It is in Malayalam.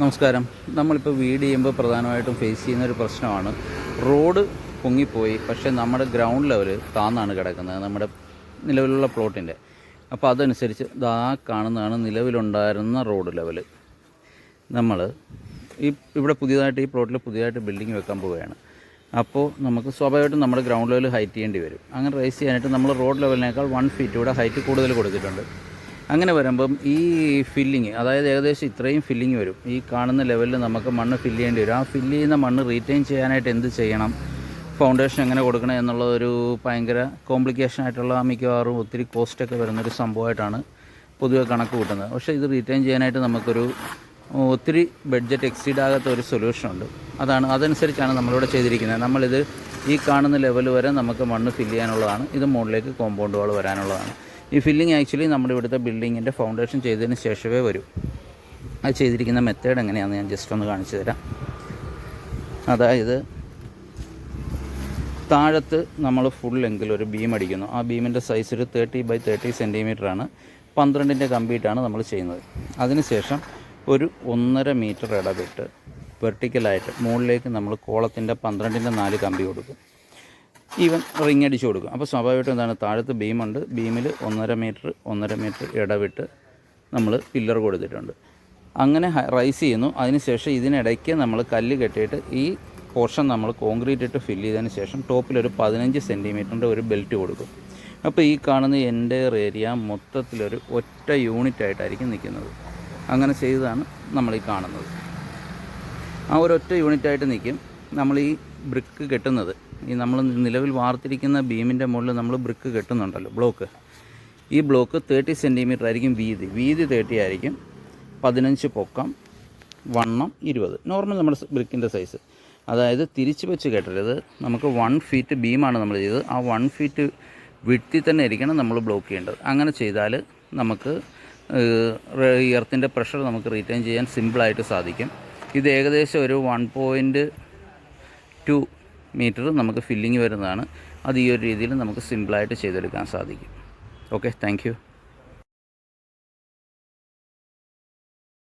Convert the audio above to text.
നമസ്കാരം. നമ്മളിപ്പോൾ വീട് ചെയ്യുമ്പോൾ പ്രധാനമായിട്ടും ഫേസ് ചെയ്യുന്നൊരു പ്രശ്നമാണ് റോഡ് പൊങ്ങിപ്പോയി, പക്ഷേ നമ്മുടെ ഗ്രൗണ്ട് ലെവൽ താന്നാണ് കിടക്കുന്നത് നമ്മുടെ നിലവിലുള്ള പ്ലോട്ടിൻ്റെ. അപ്പോൾ അതനുസരിച്ച് കാണുന്നതാണ് നിലവിലുണ്ടായിരുന്ന റോഡ് ലെവൽ. നമ്മൾ ഇവിടെ പുതിയതായിട്ട് ഈ പ്ലോട്ടിൽ പുതിയതായിട്ട് ബിൽഡിംഗ് വെക്കാൻ പോവുകയാണ്. അപ്പോൾ നമുക്ക് സ്വാഭാവികമായിട്ടും നമ്മുടെ ഗ്രൗണ്ട് ലെവൽ ഹൈറ്റ് ചെയ്യേണ്ടി വരും. അങ്ങനെ റൈസ് ചെയ്യാനായിട്ട് നമ്മൾ റോഡ് ലെവലിനേക്കാൾ 1 ഫീറ്റ് കൂടെ ഹൈറ്റ് കൂടുതൽ കൊടുത്തിട്ടുണ്ട്. അങ്ങനെ വരുമ്പം ഈ ഫില്ലിങ്, അതായത് ഏകദേശം ഇത്രയും ഫില്ലിങ് വരും. ഈ കാണുന്ന ലെവലിൽ നമുക്ക് മണ്ണ് ഫില്ല് ചെയ്യേണ്ടി വരും. ആ ഫില്ല് ചെയ്യുന്ന മണ്ണ് റീറ്റെയിൻ ചെയ്യാനായിട്ട് എന്ത് ചെയ്യണം, ഫൗണ്ടേഷൻ എങ്ങനെ കൊടുക്കണം എന്നുള്ളതൊരു ഭയങ്കര കോംപ്ലിക്കേഷൻ ആയിട്ടുള്ള, മിക്കവാറും ഒത്തിരി കോസ്റ്റൊക്കെ വരുന്നൊരു സംഭവമായിട്ടാണ് പൊതുവെ കണക്ക് കൂട്ടുന്നത്. പക്ഷേ ഇത് റീറ്റെയിൻ ചെയ്യാനായിട്ട് നമുക്കൊരു ഒത്തിരി ബഡ്ജറ്റ് എക്സീഡ് ആകാത്ത ഒരു സൊല്യൂഷനുണ്ട്. അതനുസരിച്ചാണ് നമ്മളിവിടെ ചെയ്തിരിക്കുന്നത്. നമ്മളിത് ഈ കാണുന്ന ലെവൽ വരെ നമുക്ക് മണ്ണ് ഫില്ല് ചെയ്യാനുള്ളതാണ്. ഇത് മുകളിലേക്ക് കോമ്പൗണ്ട് വാൾ വരാനുള്ളതാണ്. ഈ ഫില്ലിങ് ആക്ച്വലി നമ്മുടെ ഇവിടുത്തെ ബിൽഡിങ്ങിൻ്റെ ഫൗണ്ടേഷൻ ചെയ്തതിന് ശേഷമേ വരൂ. അത് ചെയ്തിരിക്കുന്ന മെത്തേഡ് എങ്ങനെയാണെന്ന് ഞാൻ ജസ്റ്റ് ഒന്ന് കാണിച്ചു തരാം. അതായത് താഴത്ത് നമ്മൾ ഫുൾ ലെങ്കിൽ ഒരു ബീം അടിക്കുന്നു. ആ ബീമിൻ്റെ സൈസ് ഒരു 30x30 സെൻറ്റിമീറ്ററാണ്. 12ൻ്റെ കമ്പിയിട്ടാണ് നമ്മൾ ചെയ്യുന്നത്. അതിനുശേഷം ഒരു 1.5 മീറ്റർ ഇടവിട്ട് വെർട്ടിക്കലായിട്ട് മുകളിലേക്ക് നമ്മൾ കോളത്തിൻ്റെ 12ൻ്റെ 4 കമ്പി കൊടുക്കും. ഈവൻ റിങ് അടിച്ച് കൊടുക്കും. അപ്പോൾ സ്വാഭാവികമായിട്ടും എന്താണ്, താഴത്ത് ബീമുണ്ട്, ബീമിൽ 1.5 മീറ്റർ ഇടവിട്ട് നമ്മൾ പില്ലർ കൊടുത്തിട്ടുണ്ട്. അങ്ങനെ റൈസ് ചെയ്യുന്നു. അതിനുശേഷം ഇതിനിടയ്ക്ക് നമ്മൾ കല്ല് കെട്ടിയിട്ട് ഈ പോർഷൻ നമ്മൾ കോൺക്രീറ്റ് ഇട്ട് ഫില്ല് ചെയ്തതിന് ശേഷം ടോപ്പിലൊരു 15 സെൻറ്റിമീറ്ററിൻ്റെ ഒരു ബെൽറ്റ് കൊടുക്കും. അപ്പോൾ ഈ കാണുന്ന എൻ്റയർ ഏരിയ മൊത്തത്തിലൊരു ഒറ്റ യൂണിറ്റായിട്ടായിരിക്കും നിൽക്കുന്നത്. അങ്ങനെ ചെയ്തതാണ് നമ്മളീ കാണുന്നത്. ആ ഒരൊറ്റ യൂണിറ്റായിട്ട് നിൽക്കും. നമ്മൾ ഈ ബ്രിക്ക് കെട്ടുന്നത്, ഈ നമ്മൾ നിലവിൽ വാർത്തിരിക്കുന്ന ബീമിൻ്റെ മുകളിൽ നമ്മൾ ബ്രിക്ക് കെട്ടുന്നുണ്ടല്ലോ, ബ്ലോക്ക്. ഈ ബ്ലോക്ക് 30 സെൻറ്റിമീറ്റർ ആയിരിക്കും വീതി 30 ആയിരിക്കും, 15 പൊക്കം, വണ്ണം 20. നോർമൽ നമ്മുടെ ബ്രിക്കിൻ്റെ സൈസ്. അതായത് തിരിച്ച് വെച്ച് കെട്ടരുത്. നമുക്ക് 1 ഫീറ്റ് ബീമാണ് നമ്മൾ ചെയ്തത്. ആ 1 ഫീറ്റ് വിഡ്ത്തിൽ തന്നെ ആയിരിക്കണം നമ്മൾ ബ്ലോക്ക് ചെയ്യേണ്ടത്. അങ്ങനെ ചെയ്താൽ നമുക്ക് ഈ എർത്തിൻ്റെ പ്രഷർ നമുക്ക് റീറ്റെയിൻ ചെയ്യാൻ സിമ്പിളായിട്ട് സാധിക്കും. ഇത് ഏകദേശം ഒരു 1.2 മീറ്റർ നമുക്ക് ഫില്ലിങ് വരുന്നതാണ്. അത് ഈ ഒരു രീതിയിൽ നമുക്ക് സിമ്പിളായിട്ട് ചെയ്തെടുക്കാൻ സാധിക്കും. Okay, thank you.